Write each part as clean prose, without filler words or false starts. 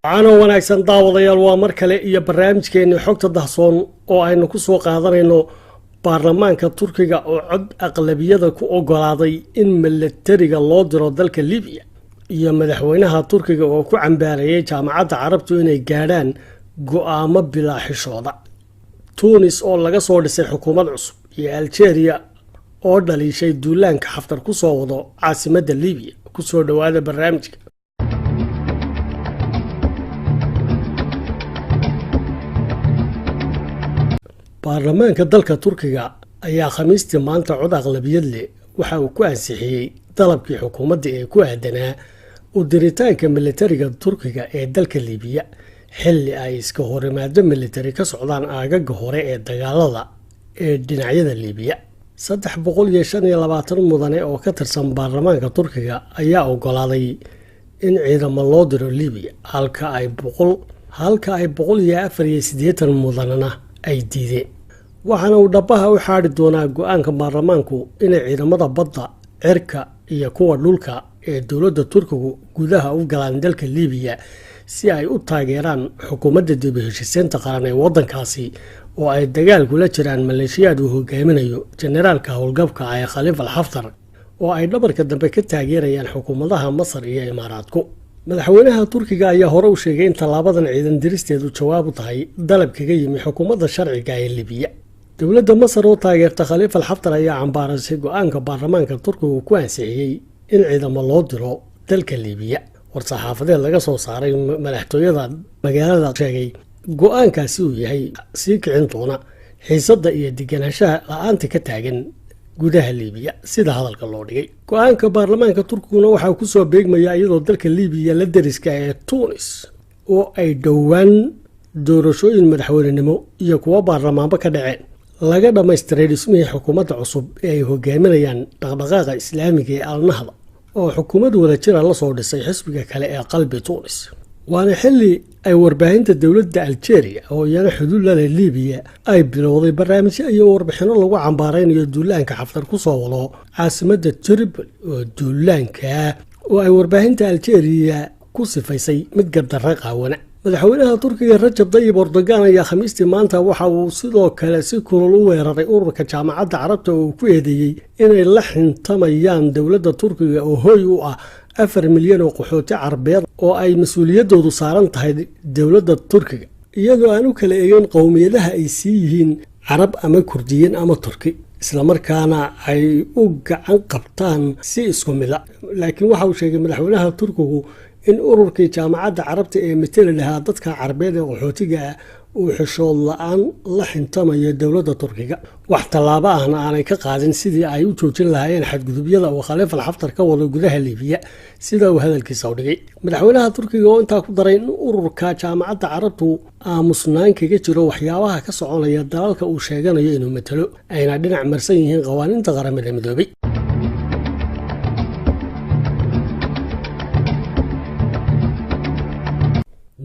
Caano wanaagsan daawadayaal waa mar kale iyo barnaamijkeena xogta dahsoon oo aynu ku soo qaadanayno baarlamaanka Turkiga oo cod aqlabiyada ku ogolaaday in militariga loo diro dalka Liibiya iyo madaxweynaha Turkiga oo ku cambaarayay jaamacadda Carabtu inay gaadhaan go'aamo bilaa xishooda. Tunis oo laga soo dhisay xukuumad cusub iyo Algeria oo dhalishay duulaanka Xaftar ku soo wado caasimadda Liibiya ku soo dhawaada barnaamijka. baarlamaanka dalka Turkiga ayaa khamiistii maanta cod aqlabiyad leh waxa uu ku ansixiyay dalabkii xukuumadda ee ku aadanaa u diritaanka militariga Turkiga ee dalka Liibiya xilli ay iska horimaado militari ka socdaan aagaga hore ee dagaalada ee dhinacyada Liibiya. 325 mudane oo ka tirsan baarlamaanka Turkiga ayaa ogolaaday in ciidamo loo diro Liibiya halka ay 184 mudanana ay diideen. waxaana uu dhabaha u xaari doonaa go'aanka baarlamaanku inay ciidamada badda, cirka iyo kuwa dhulka ee dowladda Turkigu gudaha u galaan dalka Liibiya si ay u taageeraan xukuumadda dib u heshiisiinta qaran ee waddankaasi oo ay dagaal kula jiraan maleeshiyada uu hogaaminayo generaalka howlgabka ee Khalifa Xaftar oo ay dhabarka dambe ka taageerayaan xukuumadaha Masar iyo Imaaraadku. madaxweynaha Turkiga ayaa hore u sheegay in talaabadan ciidan diristeedu jawaab u tahay dalab kaga yimi xukuumadda sharciga ee Liibiya. dowladda Masar oo taageerta Khalifa Xaftar ayaa cambaarasay go'aanka baarlamaanka Turkiga ku ansixiyay in ciidamo loo diro dalka Liibiya. war-saxaafadeed laga soo saaray madaxtooyada magaalada sheegay go'aankaasi uu yahay sii kicin doona xiisadda iyo deganaanshaha la'aanta ka taagan gudaha Liibiya sida hadalka loo dhigay. go'aanka baarlamaanka Turkiguna waxa uu ku soo beegmayaa iyadoo dalka Liibiya la dariska ee Tunis oo ay dhowaan doorashooyin madaxweynenimo iyo kuwa baarlamaanba ka dhaceen laga dhammaystiray dhismihii xukuumadda cusub ee ay hogaaminayaan dhaqdhaqaaqa islaamiga ee Al-Nahda oo xukuumad wadajir la soo dhisay xisbiga kale ee qalbi Tunis. waana xilli ay warbaahinta dowladda Algeria oo iyana xuduud la leh Liibiya ay bilowday barnaamijyo iyo warbixino lagu cambaaraynayo duulaanka Xaftar ku soo wado caasimadda Tripoli oo duulaanka oo ay warbaahinta Algeria ku sifaysay mid gardarro qaawana. madaxweynaha Turkiga Rajab Tayyip Erdogan ayaa khamiistii maanta waxa uu sidoo kale si kulul u weeraray ururka jaamacadda Carabta oo ku eedeeyay inay la xintamayaan dowladda Turkiga oo hoy u ah 4 milyan oo qaxooti Carbeed oo ay mas'uuliyadoodu saaran tahay dowladda Turkiga iyadoo aan u kala eegin qowmiyadaha ay sii yihiin Carab ama Kurdiyiin ama Turki isla markaana ay u gacan qabtaan si isku mid ah. laakiin waxa uu sheegay madaxweynaha Turkigu in ururkii jaamacadda Carabta ee matali lahaa dadka Carbeed ee qaxootiga uu xishood la'aan la xintamayo dowladda Turkiga wax tallaabo ahna aanay ka qaadin sidii ay u joojin lahaayeen xadgudubyada oo Khalifa Xaftar ka wado gudaha Liibiya sida uu hadalkiisa u dhigay. madaxweynaha Turkiga oo intaa ku daray in ururka jaamacadda Carabtu aamusnaan kaga jiro waxyaabaha ka soconaya dalalka uu sheeganayo inuu matalo ayna dhinac marsan yihiin qawaaniinta qaramada midoobay.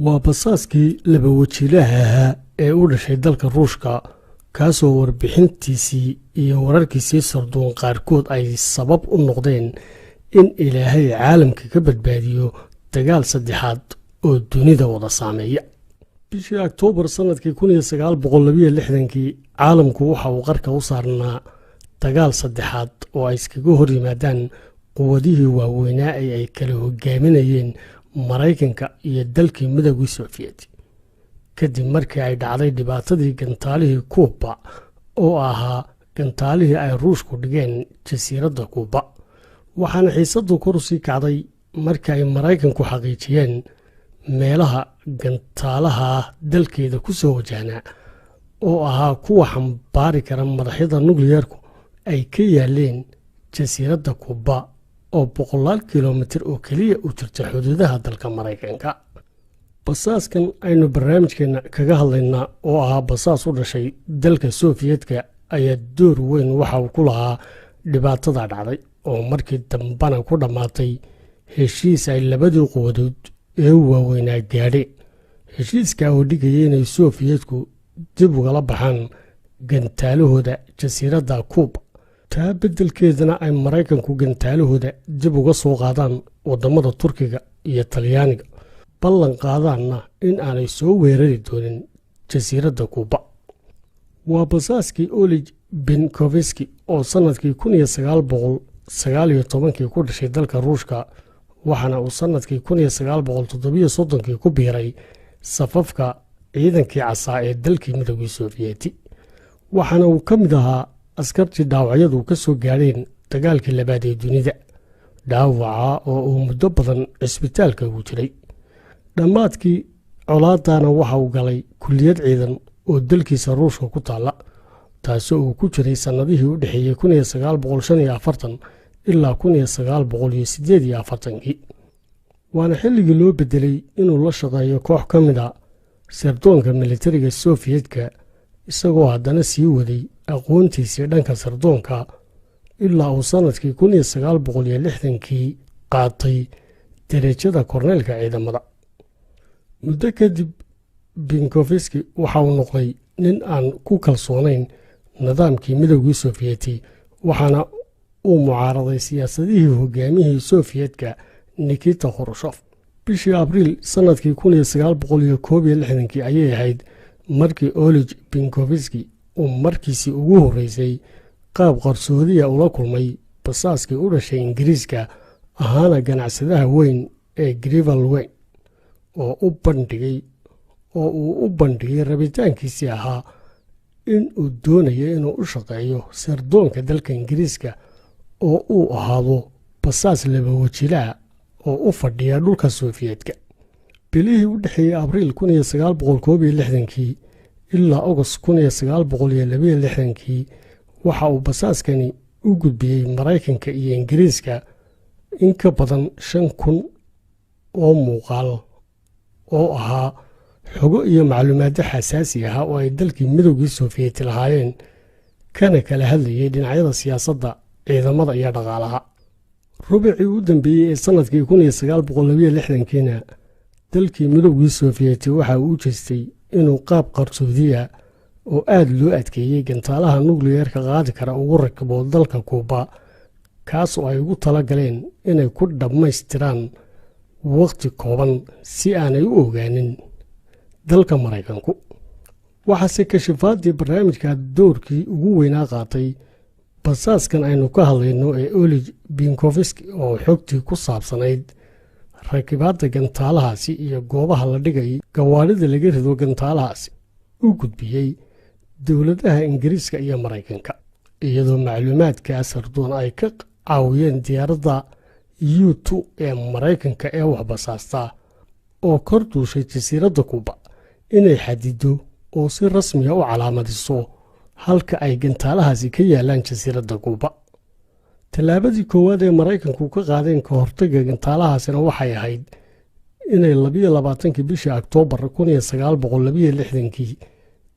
waa basaaskii laba wajiilaha ahaa ee u dhashay dalka Ruushka kaasoo warbixintiisii iyo wararkiisii sardoon qaarkood ay sabab u noqdeen in Ilaahay caalamka ka badbaadiyo dagaal saddexaad oo dunida wada saameeya. bishii Oktoobar sanadkii 1962 caalamku waxa uu qarka u saarnaa dagaal saddexaad oo ay iskaga hor yimaadaan quwadihii waaweynaa ee ay kala hogaaminayeen Maraykanka iyo dalkii Midowga Soviet kadib markii ay dhacday dhibaatadii gantaalihii Kuuba oo ahaa gantaalihii ay Ruushku dhigeen jasiiradda Kuuba. waxaana xiisaddu kor u sii kacday markii ay Maraykanku xaqiijiyeen meelaha gantaalaha dalkeeda ku soo wajahnaa oo ahaa kuwa xambaari kara madaxyada nukliyeerku ay ka yaaleen jasiiradda Kuuba oo 100 kilomitir oo kaliya u jirta xuduudaha dalka Maraykanka. basaaskan aynu barnaamijkeena kaga hadlaynaa oo ahaa basaas u dhashay dalka Soviyetka ayaa door weyn waxa uu ku lahaa dhibaatada dhacday oo markii dambana ku dhamaatay heshiis ay labadii quwadood ee waaweynaa gaadheen. heshiiska oo dhigayay inay Sovietku dib ugala baxaan gantaalahooda jasiiradda Kuuba taa beddelkeedana ay Maraykanku gantaalahooda dib uga soo qaadaan wadamada Turkiga iyo Talyaaniga ballan qaadaanna in aanay soo weerari doonin jasiiradda kuuba. waa basaaskii oleg benkoviski oo sannadkii 1919 ku dhashay dalka ruushka, waxaana uu sannadkii 1937 ku biiray safafka ciidankii casaa ee dalkii midowgii sofiyeeti, waxaana uu ka mid ahaa askartii dhaawacyadu ka soo gaadheen dagaalkii labaad ee dunida, dhaawaca oo uu muddo badan cisbitaalka ugu jiray. dhammaadkii colaadana waxa uu galay kulliyad ciidan oo dalkiisa ruushka ku taalla, taasoo uu ku jiray sannadihii u dhexeeyey 1945 ilaa 1948. waana xilligii loo beddelay inuu la shaqeeyo koox ka mid a sirdoonka militariga sofiyeetka, isagoo haddana sii waday aqoontiisii dhanka sirdoonka ilaa uu sannadkii 1960 qaatay derajada korneelka ciidamada. muddo kadib benkoviski waxa uu noqday nin aan ku kalsoonayn nidaamkii midowgii sofiyeeti, waxaana uu mucaaraday siyaasadihii hogaamiyihii sofiyeetka nikita khrushchev. bishii abriil sannadkii 1961 ayay ahayd markii oleg benkoviski uu markiisii ugu horreysay qaab qarsoodiya ula kulmay basaaskii u dhashay ingiriiska ahaana ganacsadaha weyn ee Greville Weyn, oo uu u bandhigay rabitaankiisii ahaa in uu doonayo inuu u shaqeeyo sirdoonka dalka ingiriiska oo uu ahaado basaas laba wajilaha oo u fadhiya dhulka sofiyeetka. bilihii u dhexeeyey abriil 1961 ilaa agost 1962 waxa uu basaaskani u gudbiyey maraykanka iyo ingiriiska in ka badan 5,000 oo muuqaal oo ahaa xogo iyo macluumaadyo xasaasi ah oo ay dalkii midowgii sofiyeeti lahaayeen, kana kala hadlayay dhinacyada siyaasadda, ciidamada iyo dhaqaalaha. rubicii u dambeeyey ee sannadkii 1962 dalkii midowgii sofiyeeti waxa uu u jeestay inuu qaab qarsoodiya oo aad loo adkeeyey gantaalaha nukliyeerka qaadi kara ugu rakibo dalka kuuba, kaas oo ay ugu tala galeen inay ku dhammaystiraan waqti kooban si aanay u ogaanin dalka maraykanku. waxaase kashifaadii barnaamijka doorkii ugu weynaa qaatay basaaskan aynu ka hadlayno ee oleg benkoviski oo xogtii ku saabsanayd rakibaadda gantaalahaasi iyo goobaha la dhigay gawaarida laga rido gantaalahaasi u gudbiyey dowladaha ingiriiska iyo maraykanka, iyadoo macluumaadka sirdoon ay ka caawiyeen diyaaradda U2 ee maraykanka ee wax basaasta oo kor duushay jasiiradda kuuba inay xadido oo si rasmiya u calaamadiso halka ay gantaalahaasi ka yaalaan jasiiradda kuuba. tallaabadii koowaad ee maraykanku ka qaadeen ka hortagga gantaalahaasina waxay ahayd inay 22 bishii Oktoobar 1962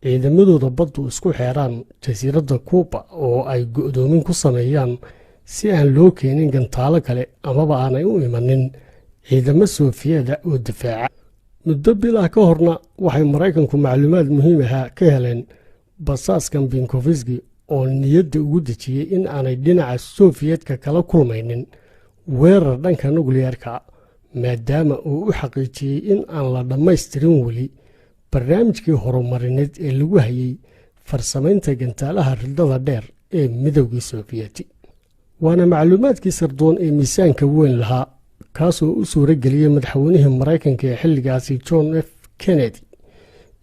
ciidamadooda baddu isku xeeraan jasiiradda kuuba oo ay go'doomin ku sameeyaan si aan loo keenin gantaalo kale amaba aanay u imanin ciidamo sofiyeeda oo difaaca. muddo bilah ka horna waxay maraykanku macluumaad muhiim ah ka heleen basaaskan benkoviski oo niyadda ugu dejiyey in aanay dhinaca sofiyeetka kala kulmaynin weerar dhanka nukliyeerka, maadaama uu u xaqiijiyey in aan la dhammaystirin weli barnaamijkii horumarineed ee lagu hayay farsamaynta gantaalaha ridada dheer ee midowgii sofiyeeti. waana macluumaadkii sirdoon ee miisaanka weyn lahaa, kaasoo u suuro geliyey madaxweynihii maraykanka ee xilligaasi John F. Kennedy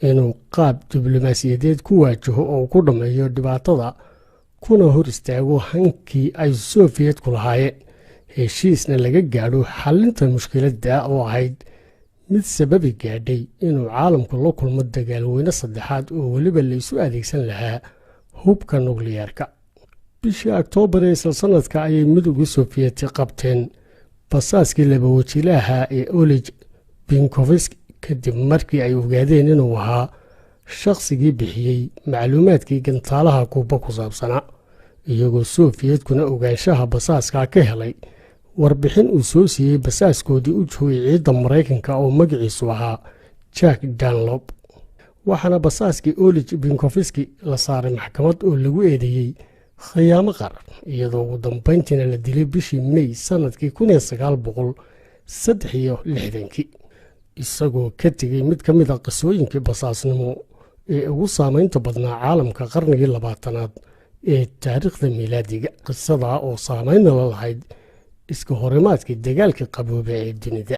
inuu qaab diblomaasiyadeed ku waajaho oo ku dhammeeyo dhibaatada, kuna hor istaago hankii ay sofiyeetku lahaayeen, heshiisna laga gaadho xallinta mushkiladda oo ahayd mid sababi gaadhay inuu caalamku la kulmo dagaalweyne saddexaad oo weliba la isu adeegsan lahaa hubka nukliyeerka. bishii Oktoobar ee isla sannadka ayay midowgii sofiyeeti qabteen basaaskii laba wajilaha ee oleg benkoviski kadib markii ay ogaadeen inuu ahaa shaqsigii bixiyey macluumaadkii gantaalaha kuuba ku saabsanaa, iyagoo sofiyeetkuna ogaanshaha basaaska ka helay warbixin uu soo siiyey basaaskoodii u joogay ciidda maraykanka oo magaciisu ahaa Jack Dunlop. waxaana basaaskii oleg benkoviski la saaray maxkamad oo lagu eedeeyey khiyaamo qaran, iyadoo ugu dambayntiina la dilay bishii May sannadkii 1963, isagoo ka tegey mid ka mid a qisooyinkii basaasnimo ee ugu saamaynta badnaa caalamka qarnigii 20aad ee taariikhda miilaadiga. qisadaa oo saamayn la lahayd iska horimaadkii dagaalkii qaboobe ee dunida.